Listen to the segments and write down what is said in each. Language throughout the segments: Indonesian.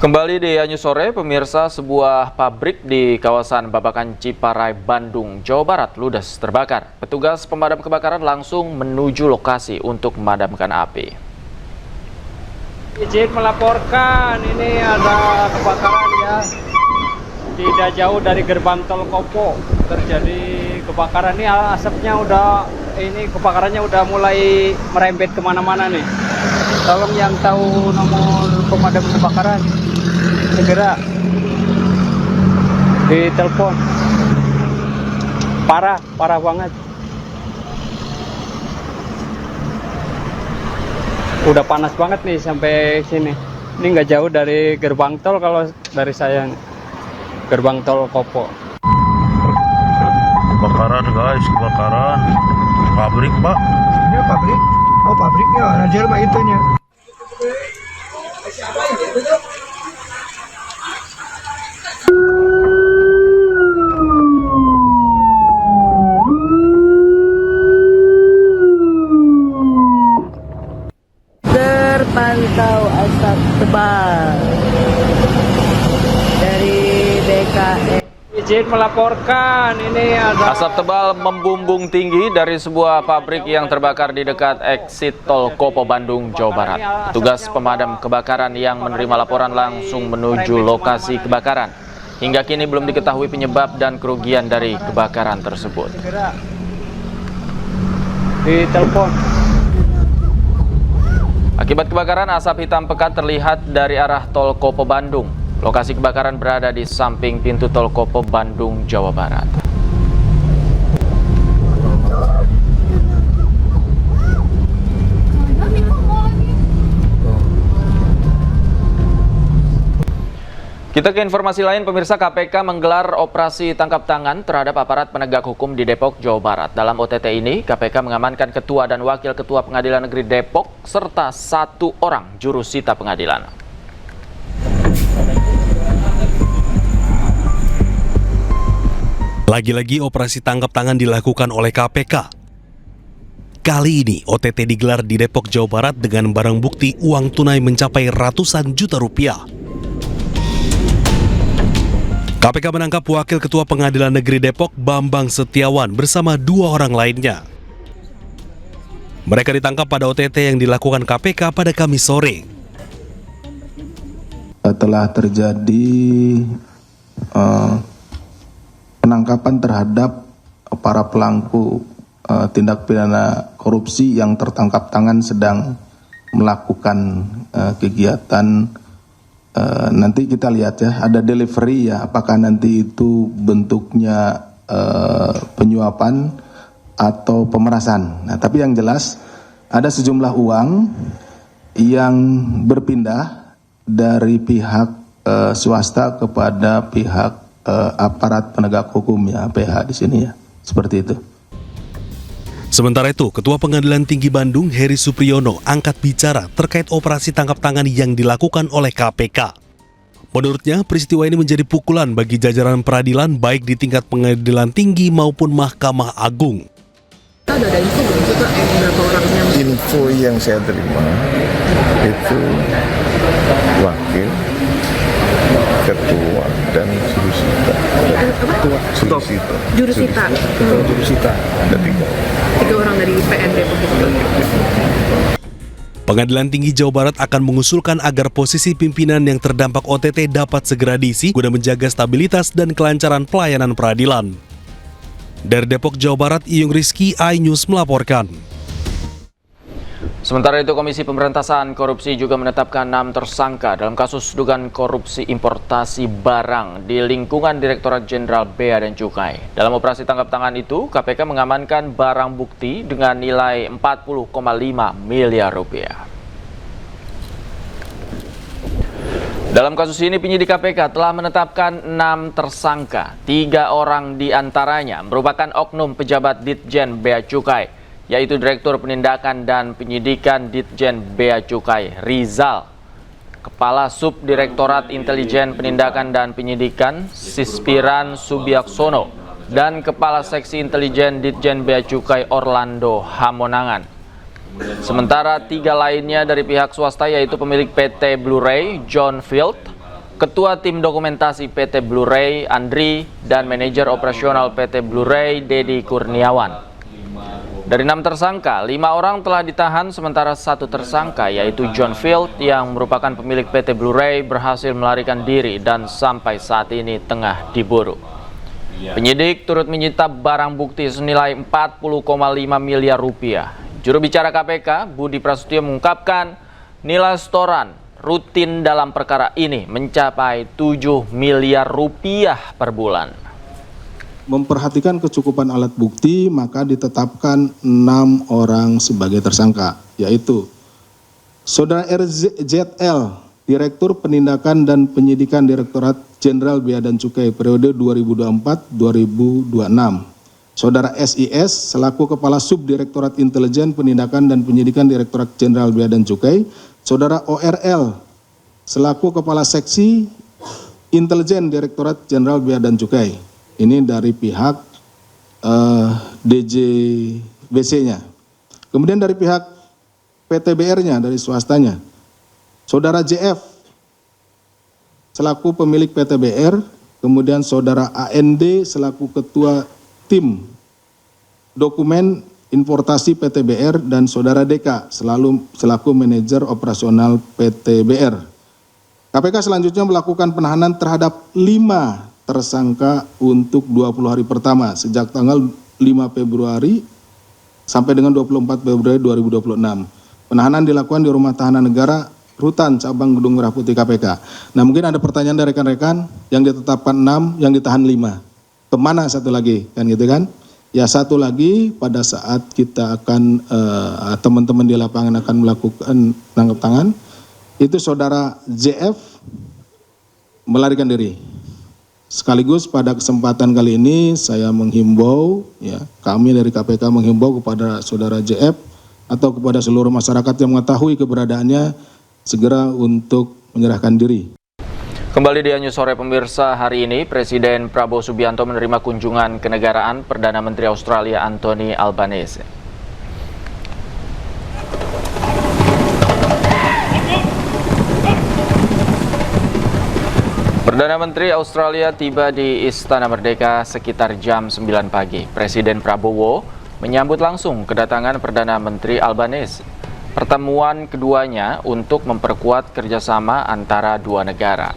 Kembali di Anyu Sore, pemirsa, sebuah pabrik di kawasan Babakan Ciparai, Bandung, Jawa Barat ludes terbakar. Petugas pemadam kebakaran langsung menuju lokasi untuk memadamkan api. Izin melaporkan, ini ada kebakaran ya. Tidak jauh dari gerbang tol Kopo terjadi kebakaran. Ini asapnya kebakarannya udah mulai merembet kemana-mana nih. Tolong yang tahu nomor pemadam kebakaran segera ditelepon. Parah banget. Udah panas banget nih sampai sini. Ini nggak jauh dari gerbang tol kalau dari saya nih. Gerbang tol Kopo. Kebakaran guys, kebakaran pabrik pak. Ini pabrik? Oh pabriknya, ada jelma itunya. Terpantau asap tebal dari BKN. Izin melaporkan, ini ada Asap tebal membumbung tinggi dari sebuah pabrik yang terbakar di dekat eksit tol Kopo, Bandung, Jawa Barat. Petugas pemadam kebakaran yang menerima laporan langsung menuju lokasi kebakaran. Hingga kini belum diketahui penyebab dan kerugian dari kebakaran tersebut. segera ditelepon. Akibat kebakaran, asap hitam pekat terlihat dari arah tol Kopo, Bandung. Lokasi kebakaran berada di samping pintu tol Kopo, Bandung, Jawa Barat. Kita ke informasi lain, pemirsa. KPK menggelar operasi tangkap tangan terhadap aparat penegak hukum di Depok, Jawa Barat. Dalam OTT ini, KPK mengamankan Ketua dan Wakil Ketua Pengadilan Negeri Depok serta 1 orang juru sita pengadilan. Lagi-lagi operasi tangkap tangan dilakukan oleh KPK. Kali ini OTT digelar di Depok, Jawa Barat dengan barang bukti uang tunai mencapai ratusan juta rupiah. KPK menangkap Wakil Ketua Pengadilan Negeri Depok, Bambang Setiawan, bersama 2 orang lainnya. Mereka ditangkap pada OTT yang dilakukan KPK pada Kamis sore. Telah terjadi penangkapan terhadap para pelaku tindak pidana korupsi yang tertangkap tangan sedang melakukan kegiatan. Nanti kita lihat ya, ada delivery ya, apakah nanti itu bentuknya penyuapan atau pemerasan. Nah, tapi yang jelas ada sejumlah uang yang berpindah dari pihak swasta kepada pihak aparat penegak hukum ya, APH di sini ya, seperti itu. Sementara itu, Ketua Pengadilan Tinggi Bandung, Heri Supriyono, angkat bicara terkait operasi tangkap tangan yang dilakukan oleh KPK. Menurutnya, peristiwa ini menjadi pukulan bagi jajaran peradilan baik di tingkat pengadilan tinggi maupun Mahkamah Agung. Ada info belum berapa orangnya? Info yang saya terima itu wakil, ketua dan juru sita. Juru sita. Ada 3 orang dari PN Depok itu. Pengadilan Tinggi Jawa Barat akan mengusulkan agar posisi pimpinan yang terdampak OTT dapat segera diisi guna menjaga stabilitas dan kelancaran pelayanan peradilan. Dari Depok, Jawa Barat, Iyung Rizky, iNews melaporkan. Sementara itu, Komisi Pemberantasan Korupsi juga menetapkan 6 tersangka dalam kasus dugaan korupsi importasi barang di lingkungan Direktorat Jenderal Bea dan Cukai. Dalam operasi tangkap tangan itu, KPK mengamankan barang bukti dengan nilai 40,5 miliar rupiah. Dalam kasus ini, penyidik KPK telah menetapkan 6 tersangka. 3 orang diantaranya merupakan oknum pejabat Ditjen Bea Cukai, yaitu Direktur Penindakan dan Penyidikan Ditjen Bea Cukai Rizal, Kepala Subdirektorat Intelijen Penindakan dan Penyidikan Sispiran Subiaksono, dan Kepala Seksi Intelijen Ditjen Bea Cukai Orlando Hamonangan. Sementara 3 lainnya dari pihak swasta, yaitu pemilik PT Blu-ray John Field, Ketua Tim Dokumentasi PT Blu-ray Andri dan Manajer Operasional PT Blu-ray Dedi Kurniawan. Dari 6 tersangka, 5 orang telah ditahan sementara 1 tersangka yaitu John Field yang merupakan pemilik PT Blu-ray berhasil melarikan diri dan sampai saat ini tengah diburu. Penyidik turut menyita barang bukti senilai 40,5 miliar rupiah. Juru bicara KPK, Budi Prasetyo mengungkapkan nilai setoran rutin dalam perkara ini mencapai 7 miliar rupiah per bulan. Memperhatikan kecukupan alat bukti, maka ditetapkan 6 orang sebagai tersangka, yaitu Saudara RZL, Direktur Penindakan dan Penyidikan Direktorat Jenderal Bea dan Cukai periode 2024-2026. Saudara SIS, selaku Kepala Subdirektorat Intelijen Penindakan dan Penyidikan Direktorat Jenderal Bea dan Cukai. Saudara ORL, selaku Kepala Seksi Intelijen Direktorat Jenderal Bea dan Cukai. Ini dari pihak DJBC-nya. Kemudian dari pihak PTBR-nya, dari swastanya. Saudara JF, selaku pemilik PTBR. Kemudian Saudara AND, selaku Ketua Tim Dokumen Importasi PTBR, dan Saudara DK selaku Manajer Operasional PTBR. KPK selanjutnya melakukan penahanan terhadap 5 tersangka untuk 20 hari pertama sejak tanggal 5 Februari sampai dengan 24 Februari 2026. Penahanan dilakukan di Rumah Tahanan Negara Rutan Cabang Gedung Merah Putih KPK. Nah, mungkin ada pertanyaan dari rekan-rekan, yang ditetapkan 6, yang ditahan 5. Kemana satu lagi? Kan gitu kan? Ya, satu lagi pada saat kita akan teman-teman di lapangan akan melakukan tangkap tangan, itu Saudara JF melarikan diri. Sekaligus pada kesempatan kali ini saya menghimbau, ya, kami dari KPK menghimbau kepada Saudara JF atau kepada seluruh masyarakat yang mengetahui keberadaannya segera untuk menyerahkan diri. Kembali di News Sore pemirsa, hari ini Presiden Prabowo Subianto menerima kunjungan kenegaraan Perdana Menteri Australia Anthony Albanese. Perdana Menteri Australia tiba di Istana Merdeka sekitar jam 9 pagi. Presiden Prabowo menyambut langsung kedatangan Perdana Menteri Albanese. Pertemuan keduanya untuk memperkuat kerjasama antara dua negara.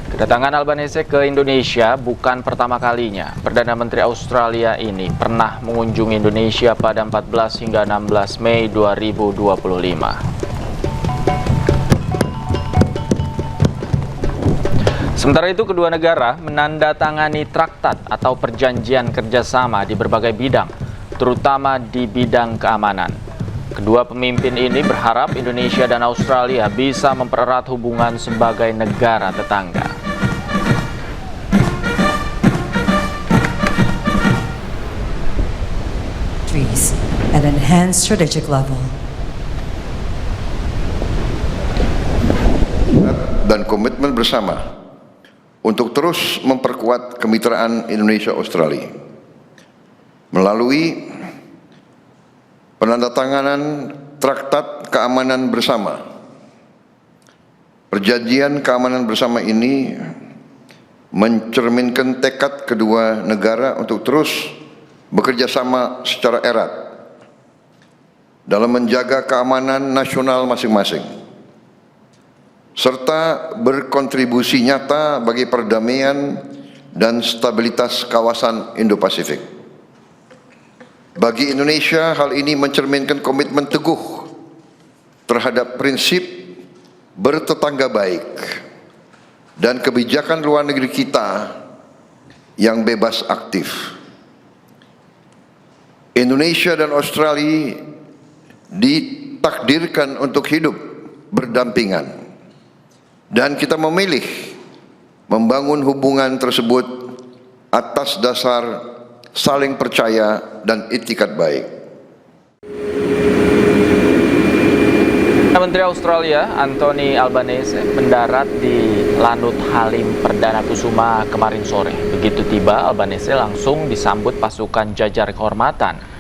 Kedatangan Albanese ke Indonesia bukan pertama kalinya. Perdana Menteri Australia ini pernah mengunjungi Indonesia pada 14 hingga 16 Mei 2025. Sementara itu, kedua negara menandatangani traktat atau perjanjian kerjasama di berbagai bidang, terutama di bidang keamanan. Kedua pemimpin ini berharap Indonesia dan Australia bisa mempererat hubungan sebagai negara tetangga. At an enhanced strategic level. Dan komitmen bersama untuk terus memperkuat kemitraan Indonesia-Australia melalui penandatanganan Traktat Keamanan Bersama. Perjanjian keamanan bersama ini mencerminkan tekad kedua negara untuk terus bekerja sama secara erat dalam menjaga keamanan nasional masing-masing, serta berkontribusi nyata bagi perdamaian dan stabilitas kawasan Indo-Pasifik. Bagi Indonesia, hal ini mencerminkan komitmen teguh terhadap prinsip bertetangga baik dan kebijakan luar negeri kita yang bebas aktif. Indonesia dan Australia ditakdirkan untuk hidup berdampingan, dan kita memilih membangun hubungan tersebut atas dasar saling percaya dan itikat baik. Menteri Australia Anthony Albanese mendarat di Lanut Halim Perdana Kusuma kemarin sore. Begitu tiba, Albanese langsung disambut pasukan jajar kehormatan.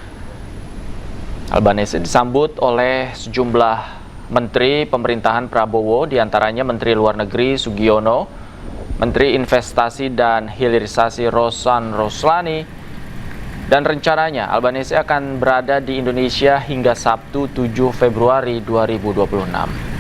Albanese disambut oleh sejumlah menteri pemerintahan Prabowo, diantaranya Menteri Luar Negeri Sugiono, Menteri Investasi dan Hilirisasi Rosan Roslani, dan rencananya Albanese akan berada di Indonesia hingga Sabtu 7 Februari 2026.